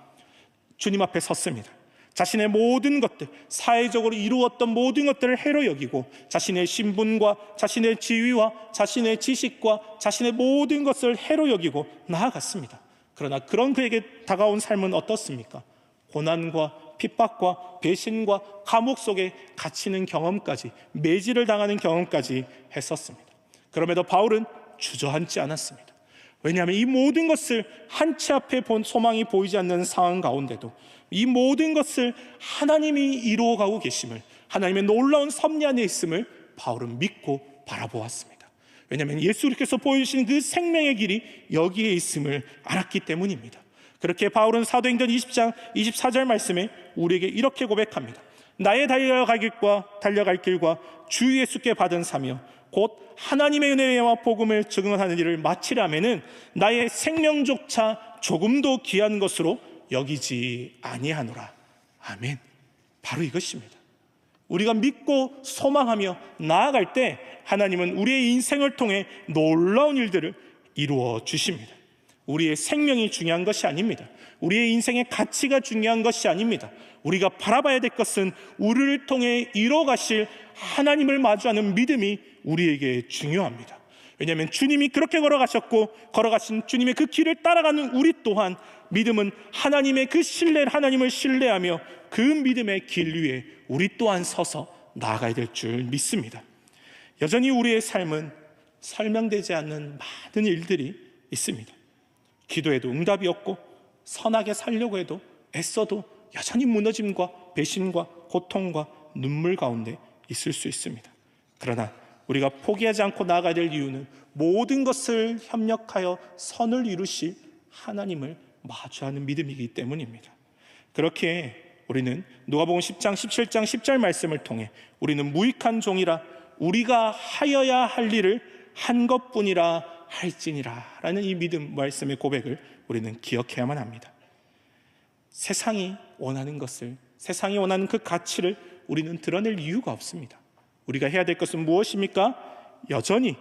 주님 앞에 섰습니다. 자신의 모든 것들, 사회적으로 이루었던 모든 것들을 해로 여기고 자신의 신분과 자신의 지위와 자신의 지식과 자신의 모든 것을 해로 여기고 나아갔습니다. 그러나 그런 그에게 다가온 삶은 어떻습니까? 고난과 핍박과 배신과 감옥 속에 갇히는 경험까지, 매질을 당하는 경험까지 했었습니다. 그럼에도 바울은 주저앉지 않았습니다. 왜냐하면 이 모든 것을 한치 앞에 본 소망이 보이지 않는 상황 가운데도 이 모든 것을 하나님이 이루어가고 계심을, 하나님의 놀라운 섭리 안에 있음을 바울은 믿고 바라보았습니다. 왜냐하면 예수님께서 보여주신 그 생명의 길이 여기에 있음을 알았기 때문입니다. 그렇게 바울은 사도행전 20장 24절 말씀에 우리에게 이렇게 고백합니다. 나의 달려갈 길과 주 예수께 받은 사며 곧 하나님의 은혜와 복음을 증언하는 일을 마치려면은 나의 생명조차 조금도 귀한 것으로 여기지 아니하노라. 아멘. 바로 이것입니다. 우리가 믿고 소망하며 나아갈 때 하나님은 우리의 인생을 통해 놀라운 일들을 이루어 주십니다. 우리의 생명이 중요한 것이 아닙니다. 우리의 인생의 가치가 중요한 것이 아닙니다. 우리가 바라봐야 될 것은 우리를 통해 이뤄가실 하나님을 마주하는 믿음이 우리에게 중요합니다. 왜냐하면 주님이 그렇게 걸어가신 주님의 그 길을 따라가는 우리 또한 믿음은 하나님의 그 하나님을 신뢰하며 그 믿음의 길 위에 우리 또한 서서 나아가야 될 줄 믿습니다. 여전히 우리의 삶은 설명되지 않는 많은 일들이 있습니다. 기도해도 응답이 없고 선하게 살려고 해도 애써도 여전히 무너짐과 배신과 고통과 눈물 가운데 있을 수 있습니다. 그러나 우리가 포기하지 않고 나아가야 될 이유는 모든 것을 협력하여 선을 이루실 하나님을 마주하는 믿음이기 때문입니다. 그렇게 우리는 누가복음 10장 17장 10절 말씀을 통해 우리는 무익한 종이라 우리가 하여야 할 일을 한 것뿐이라 할지니라 라는 이 믿음 말씀의 고백을 우리는 기억해야만 합니다. 세상이 원하는 것을, 세상이 원하는 그 가치를 우리는 드러낼 이유가 없습니다. 우리가 해야 될 것은 무엇입니까? 여전히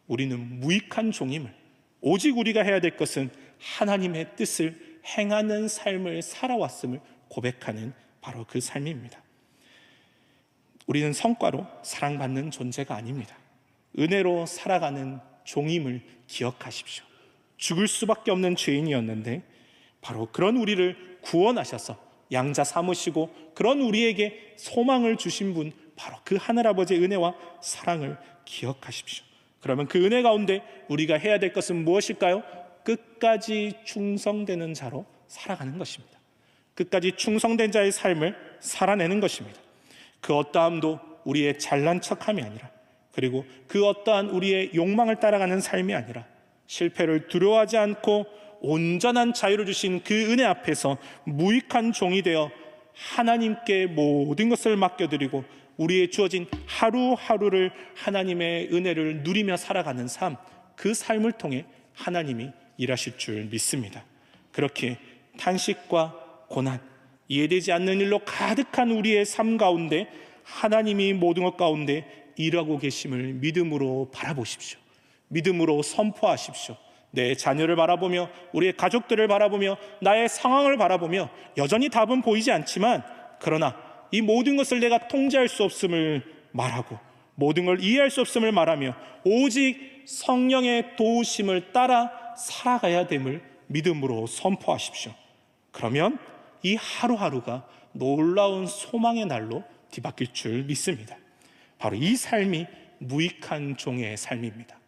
우리는 무익한 종임을, 오직 우리가 해야 될 것은 하나님의 뜻을 행하는 삶을 살아왔음을 고백하는 바로 그 삶입니다. 우리는 성과로 사랑받는 존재가 아닙니다. 은혜로 살아가는 종임을 기억하십시오. 죽을 수밖에 없는 죄인이었는데 바로 그런 우리를 구원하셔서 양자 삼으시고 그런 우리에게 소망을 주신 분, 바로 그 하늘아버지의 은혜와 사랑을 기억하십시오. 그러면 그 은혜 가운데 우리가 해야 될 것은 무엇일까요? 끝까지 충성되는 자로 살아가는 것입니다. 끝까지 충성된 자의 삶을 살아내는 것입니다. 그 어떠함도 우리의 잘난 척함이 아니라, 그리고 그 어떠한 우리의 욕망을 따라가는 삶이 아니라, 실패를 두려워하지 않고 온전한 자유를 주신 그 은혜 앞에서 무익한 종이 되어 하나님께 모든 것을 맡겨드리고 우리의 주어진 하루하루를 하나님의 은혜를 누리며 살아가는 삶, 그 삶을 통해 하나님이 일하실 줄 믿습니다. 그렇게 탄식과 고난, 이해되지 않는 일로 가득한 우리의 삶 가운데 하나님이 모든 것 가운데 일하고 계심을 믿음으로 바라보십시오. 믿음으로 선포하십시오. 내 자녀를 바라보며, 우리의 가족들을 바라보며, 나의 상황을 바라보며 여전히 답은 보이지 않지만, 그러나 이 모든 것을 내가 통제할 수 없음을 말하고, 모든 걸 이해할 수 없음을 말하며 오직 성령의 도우심을 따라 살아가야 됨을 믿음으로 선포하십시오. 그러면 이 하루하루가 놀라운 소망의 날로 뒤바뀔 줄 믿습니다. 바로 이 삶이 무익한 종의 삶입니다.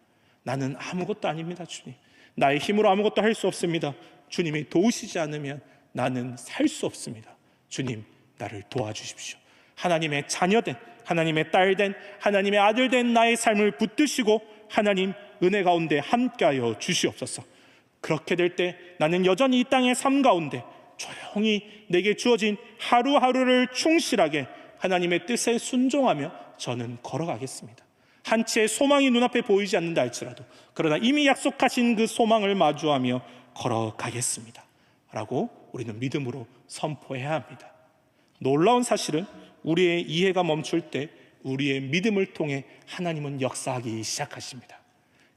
나는 아무것도 아닙니다, 주님. 나의 힘으로 아무것도 할 수 없습니다. 주님이 도우시지 않으면 나는 살 수 없습니다. 주님, 나를 도와주십시오. 하나님의 자녀된, 하나님의 딸된, 하나님의 아들된 나의 삶을 붙드시고 하나님 은혜 가운데 함께하여 주시옵소서. 그렇게 될 때 나는 여전히 이 땅의 삶 가운데 조용히 내게 주어진 하루하루를 충실하게 하나님의 뜻에 순종하며 저는 걸어가겠습니다. 한치의 소망이 눈앞에 보이지 않는다 할지라도, 그러나 이미 약속하신 그 소망을 마주하며 걸어가겠습니다 라고 우리는 믿음으로 선포해야 합니다. 놀라운 사실은 우리의 이해가 멈출 때 우리의 믿음을 통해 하나님은 역사하기 시작하십니다.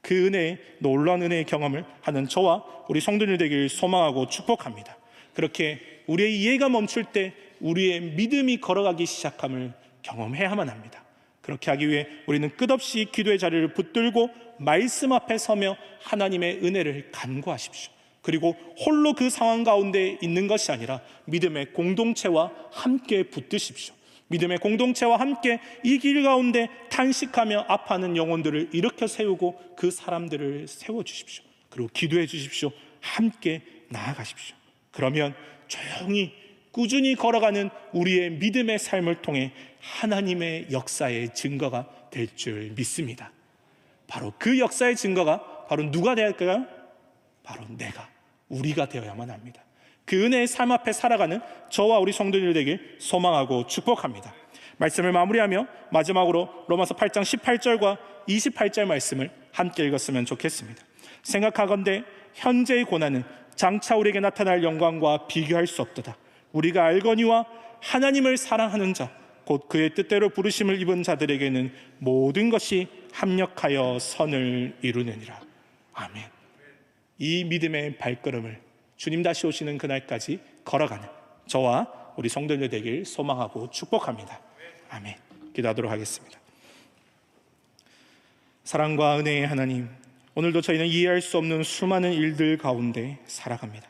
그 은혜의, 놀라운 은혜의 경험을 하는 저와 우리 성도들 되길 소망하고 축복합니다. 그렇게 우리의 이해가 멈출 때 우리의 믿음이 걸어가기 시작함을 경험해야만 합니다. 그렇게 하기 위해 우리는 끝없이 기도의 자리를 붙들고 말씀 앞에 서며 하나님의 은혜를 간구하십시오. 그리고 홀로 그 상황 가운데 있는 것이 아니라 믿음의 공동체와 함께 붙드십시오. 믿음의 공동체와 함께 이 길 가운데 탄식하며 아파하는 영혼들을 일으켜 세우고 그 사람들을 세워주십시오. 그리고 기도해 주십시오. 함께 나아가십시오. 그러면 조용히 꾸준히 걸어가는 우리의 믿음의 삶을 통해 하나님의 역사의 증거가 될 줄 믿습니다. 바로 그 역사의 증거가 바로 누가 되어야 할까요? 바로 우리가 되어야만 합니다. 그 은혜의 삶 앞에 살아가는 저와 우리 성도들 되길 소망하고 축복합니다. 말씀을 마무리하며 마지막으로 로마서 8장 18절과 28절 말씀을 함께 읽었으면 좋겠습니다. 생각하건대 현재의 고난은 장차 우리에게 나타날 영광과 비교할 수 없도다. 우리가 알거니와 하나님을 사랑하는 자, 곧 그의 뜻대로 부르심을 입은 자들에게는 모든 것이 합력하여 선을 이루느니라. 아멘. 이 믿음의 발걸음을 주님 다시 오시는 그날까지 걸어가는 저와 우리 성도들 되길 소망하고 축복합니다. 아멘. 기도하도록 하겠습니다. 사랑과 은혜의 하나님, 오늘도 저희는 이해할 수 없는 수많은 일들 가운데 살아갑니다.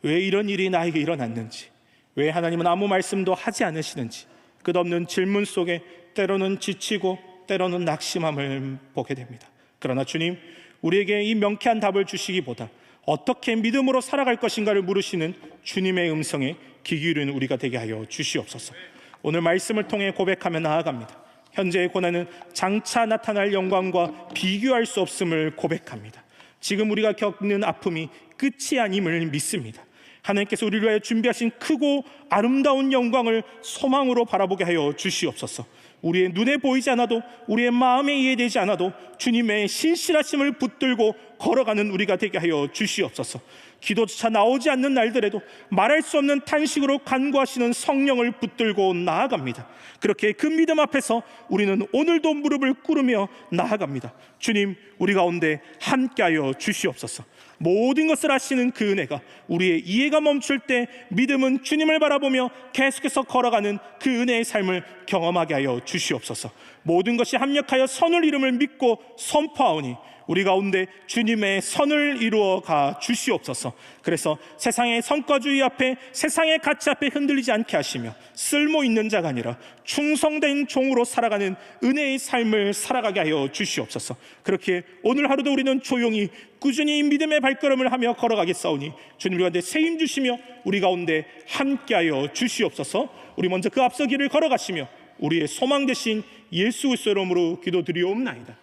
왜 이런 일이 나에게 일어났는지, 왜 하나님은 아무 말씀도 하지 않으시는지 끝없는 질문 속에 때로는 지치고 때로는 낙심함을 보게 됩니다. 그러나 주님, 우리에게 이 명쾌한 답을 주시기보다 어떻게 믿음으로 살아갈 것인가를 물으시는 주님의 음성에 귀 기울이는 우리가 되게 하여 주시옵소서. 오늘 말씀을 통해 고백하며 나아갑니다. 현재의 고난은 장차 나타날 영광과 비교할 수 없음을 고백합니다. 지금 우리가 겪는 아픔이 끝이 아님을 믿습니다. 하나님께서 우리를 위하여 준비하신 크고 아름다운 영광을 소망으로 바라보게 하여 주시옵소서. 우리의 눈에 보이지 않아도, 우리의 마음에 이해되지 않아도 주님의 신실하심을 붙들고 걸어가는 우리가 되게 하여 주시옵소서. 기도조차 나오지 않는 날들에도 말할 수 없는 탄식으로 간구하시는 성령을 붙들고 나아갑니다. 그렇게 그 믿음 앞에서 우리는 오늘도 무릎을 꿇으며 나아갑니다. 주님, 우리 가운데 함께하여 주시옵소서. 모든 것을 아시는 그 은혜가 우리의 이해가 멈출 때 믿음은 주님을 바라보며 계속해서 걸어가는 그 은혜의 삶을 경험하게 하여 주시옵소서. 모든 것이 합력하여 선을 이름을 믿고 선포하오니 우리 가운데 주님의 선을 이루어 가 주시옵소서. 그래서 세상의 성과주의 앞에, 세상의 가치 앞에 흔들리지 않게 하시며 쓸모 있는 자가 아니라 충성된 종으로 살아가는 은혜의 삶을 살아가게 하여 주시옵소서. 그렇게 오늘 하루도 우리는 조용히 꾸준히 믿음의 발걸음을 하며 걸어가겠사오니 주님 우리 가운데 새 힘 주시며 우리 가운데 함께하여 주시옵소서. 우리 먼저 그 앞서 길을 걸어가시며 우리의 소망 되신 예수 그리스도의 이름으로 기도드리옵나이다.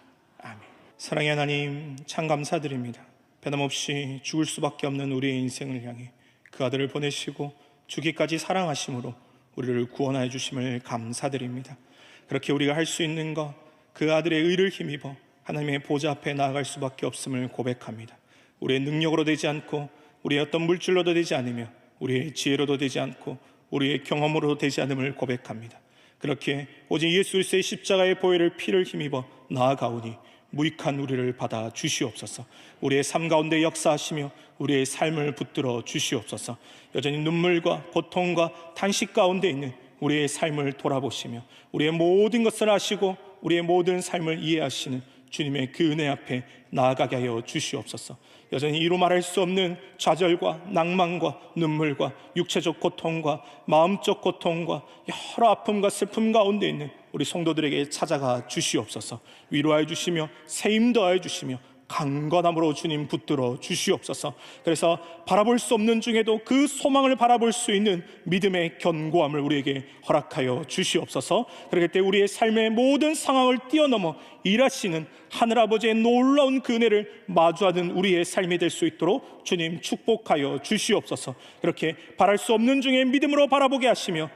아멘. 사랑의 하나님, 참 감사드립니다. 변함없이 죽을 수밖에 없는 우리의 인생을 향해 그 아들을 보내시고 죽기까지 사랑하심으로 우리를 구원하여 주심을 감사드립니다. 그렇게 우리가 할 수 있는 것, 그 아들의 의를 힘입어 하나님의 보좌 앞에 나아갈 수밖에 없음을 고백합니다. 우리의 능력으로 되지 않고 우리의 어떤 물질로도 되지 않으며 우리의 지혜로도 되지 않고 우리의 경험으로도 되지 않음을 고백합니다. 그렇게 오직 예수 그리스도의 십자가의 보혈을 피를 힘입어 나아가오니 무익한 우리를 받아 주시옵소서. 우리의 삶 가운데 역사하시며 우리의 삶을 붙들어 주시옵소서. 여전히 눈물과 고통과 탄식 가운데 있는 우리의 삶을 돌아보시며 우리의 모든 것을 아시고 우리의 모든 삶을 이해하시는 주님의 그 은혜 앞에 나아가게 하여 주시옵소서. 여전히 이루 말할 수 없는 좌절과 낭만과 눈물과 육체적 고통과 마음적 고통과 여러 아픔과 슬픔 가운데 있는 우리 성도들에게 찾아가 주시옵소서. 위로하여 주시며 새 힘 더하여 주시며 강건함으로 주님 붙들어 주시옵소서. 그래서 바라볼 수 없는 중에도 그 소망을 바라볼 수 있는 믿음의 견고함을 우리에게 허락하여 주시옵소서. 그렇기 때문에 우리의 삶의 모든 상황을 뛰어넘어 일하시는 하늘아버지의 놀라운 그 은혜를 마주하는 우리의 삶이 될 수 있도록 주님 축복하여 주시옵소서. 그렇게 바랄 수 없는 중에 믿음으로 바라보게 하시며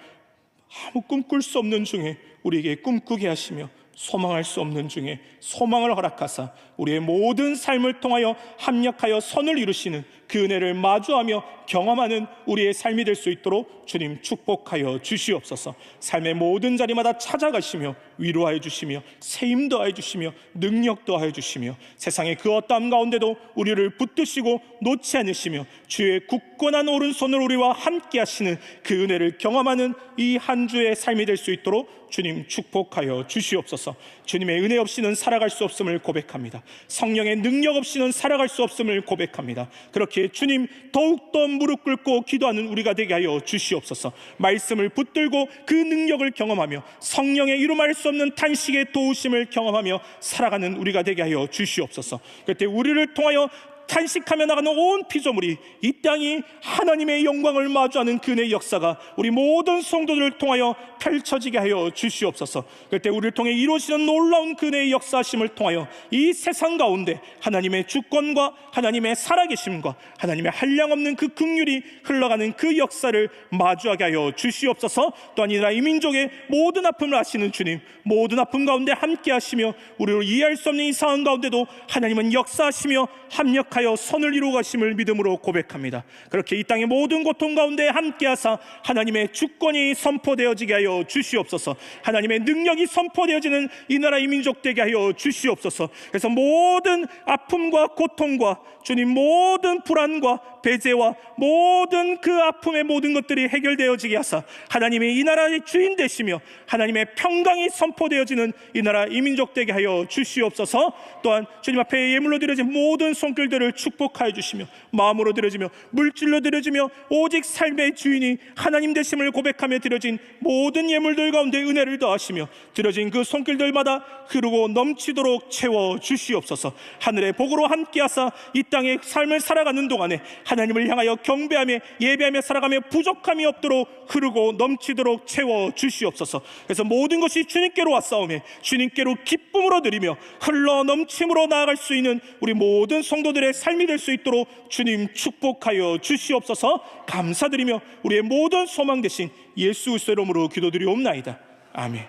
아무 꿈꿀 수 없는 중에 우리에게 꿈꾸게 하시며 소망할 수 없는 중에 소망을 허락하사 우리의 모든 삶을 통하여 합력하여 선을 이루시는 그 은혜를 마주하며 경험하는 우리의 삶이 될 수 있도록 주님 축복하여 주시옵소서. 삶의 모든 자리마다 찾아가시며 위로하여 주시며 새 힘 더하여 주시며 능력 더하여 주시며 세상의 그 어떠함 가운데도 우리를 붙드시고 놓지 않으시며 주의 굳건한 오른손을 우리와 함께 하시는 그 은혜를 경험하는 이 한 주의 삶이 될 수 있도록 주님 축복하여 주시옵소서. 주님의 은혜 없이는 살아갈 수 없음을 고백합니다. 성령의 능력 없이는 살아갈 수 없음을 고백합니다. 그렇게 주님 더욱더 무릎 꿇고 기도하는 우리가 되게 하여 주시옵소서. 말씀을 붙들고 그 능력을 경험하며 성령의 이루 말할 수 없는 탄식의 도우심을 경험하며 살아가는 우리가 되게 하여 주시옵소서. 그때 우리를 통하여 탄식하며 나가는 온 피조물이 이 땅이 하나님의 영광을 마주하는 그의 역사가 우리 모든 성도들을 통하여 펼쳐지게 하여 주시옵소서. 그때 우리를 통해 이루어지는 놀라운 그의 역사심을 통하여 이 세상 가운데 하나님의 주권과 하나님의 살아계심과 하나님의 한량없는 그 긍휼이 흘러가는 그 역사를 마주하게 하여 주시옵소서. 또한 이 나라 이 민족의 모든 아픔을 아시는 주님, 모든 아픔 가운데 함께 하시며 우리로 이해할 수 없는 이 상황 가운데도 하나님은 역사하시며 합력하여 선을 이루어 가심을 믿음으로 고백합니다. 그렇게 이 땅의 모든 고통 가운데 함께 하사 하나님의 주권이 선포되어지게 하여 주시옵소서. 하나님의 능력이 선포되어지는 이 나라 이 민족 되게 하여 주시옵소서. 그래서 모든 아픔과 고통과 주님 모든 불안과 배제와 모든 그 아픔의 모든 것들이 해결되어지게 하사 하나님의 이 나라의 주인 되시며 하나님의 평강이 선포되어지는 이 나라 이 민족 되게 하여 주시옵소서. 또한 주님 앞에 예물로 드려진 모든 손길들을 축복하여 주시며 마음으로 드려지며 물질로 드려지며 오직 삶의 주인이 하나님 되심을 고백하며 드려진 모든 예물들 가운데 은혜를 더하시며 드려진 그 손길들마다 흐르고 넘치도록 채워 주시옵소서. 하늘의 복으로 함께하사 이 땅의 삶을 살아가는 동안에 하나님을 향하여 경배하며 예배하며 살아가며 부족함이 없도록 흐르고 넘치도록 채워 주시옵소서. 그래서 모든 것이 주님께로 왔사오며 주님께로 기쁨으로 드리며 흘러 넘침으로 나아갈 수 있는 우리 모든 성도들의 삶이 될 수 있도록 주님 축복하여 주시옵소서. 감사드리며 우리의 모든 소망 되신 예수 그리스도의 이름으로 기도드리옵나이다. 아멘.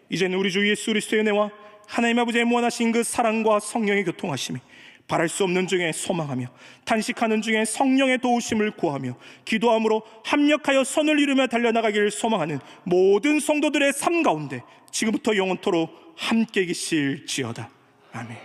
이제는 우리 주 예수 그리스도의 은혜와 하나님 아버지의 무한하신 그 사랑과 성령의 교통하심이 바랄 수 없는 중에 소망하며 탄식하는 중에 성령의 도우심을 구하며 기도함으로 합력하여 선을 이루며 달려나가기를 소망하는 모든 성도들의 삶 가운데 지금부터 영원토록 함께 계실지어다. 아멘.